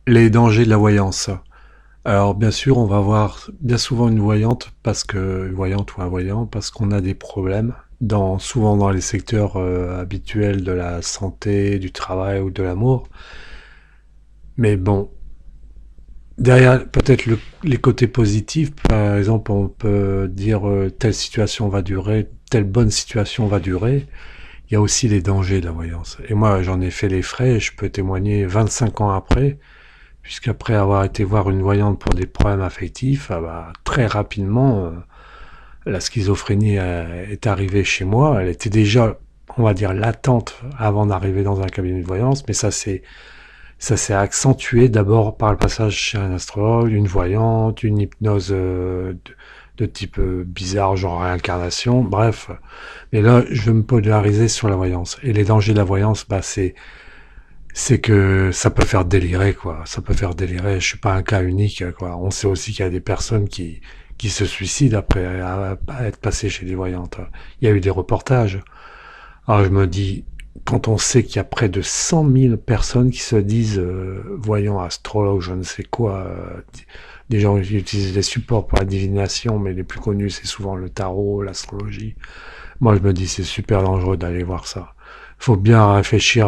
Les dangers de la voyance. Alors bien sûr, on va voir bien souvent une voyante ou un voyant parce qu'on a des problèmes souvent dans les secteurs habituels de la santé, du travail ou de l'amour. Mais bon, derrière peut-être les côtés positifs, par exemple, on peut dire telle situation va durer, telle bonne situation va durer. Il y a aussi les dangers de la voyance. Et moi, j'en ai fait les frais et je peux témoigner 25 ans après. Puisqu'après avoir été voir une voyante pour des problèmes affectifs, ah bah, très rapidement, la schizophrénie est arrivée chez moi. Elle était déjà, on va dire, latente avant d'arriver dans un cabinet de voyance, mais ça s'est accentué d'abord par le passage chez un astrologue, une voyante, une hypnose de type bizarre, genre réincarnation, bref. Mais là, je veux me polariser sur la voyance. Et les dangers de la voyance, bah, c'est que ça peut faire délirer, quoi. Ça peut faire délirer. Je suis pas un cas unique, quoi. On sait aussi qu'il y a des personnes qui se suicident après à être passées chez des voyantes. Il y a eu des reportages. Alors je me dis, quand on sait qu'il y a près de 100 000 personnes qui se disent voyants, astrologues, je ne sais quoi, des gens qui utilisent des supports pour la divination, mais les plus connus, c'est souvent le tarot, l'astrologie. Moi, je me dis, c'est super dangereux d'aller voir ça. Faut bien réfléchir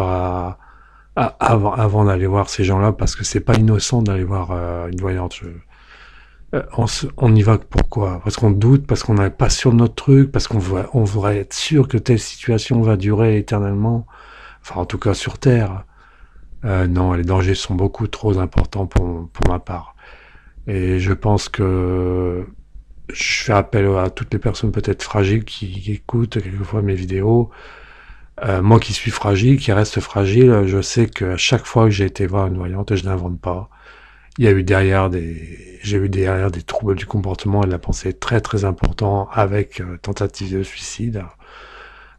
avant d'aller voir ces gens-là, parce que c'est pas innocent d'aller voir une voyante. On y va pourquoi? Parce qu'on doute, parce qu'on n'est pas sûr de notre truc, parce on voudrait être sûr que telle situation va durer éternellement. Enfin, en tout cas sur Terre. Non, les dangers sont beaucoup trop importants pour ma part. Et je pense que je fais appel à toutes les personnes peut-être fragiles qui écoutent quelquefois mes vidéos. Moi qui suis fragile, qui reste fragile, je sais qu'à chaque fois que j'ai été voir une voyante, je n'invente pas. J'ai eu derrière des troubles du comportement et de la pensée très très importants avec tentative de suicide.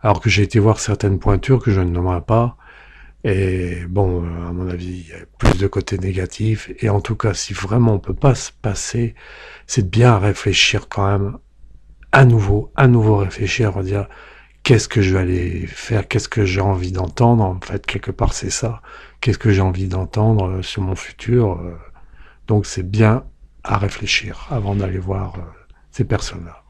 Alors que j'ai été voir certaines pointures que je ne nommerai pas. Et bon, à mon avis, il y a plus de côtés négatifs. Et en tout cas, si vraiment on peut pas se passer, c'est de bien réfléchir quand même à nouveau réfléchir, à dire qu'est-ce que je vais aller faire, qu'est-ce que j'ai envie d'entendre. En fait, quelque part, c'est ça. Qu'est-ce que j'ai envie d'entendre sur mon futur. Donc, c'est bien à réfléchir avant d'aller voir ces personnes-là.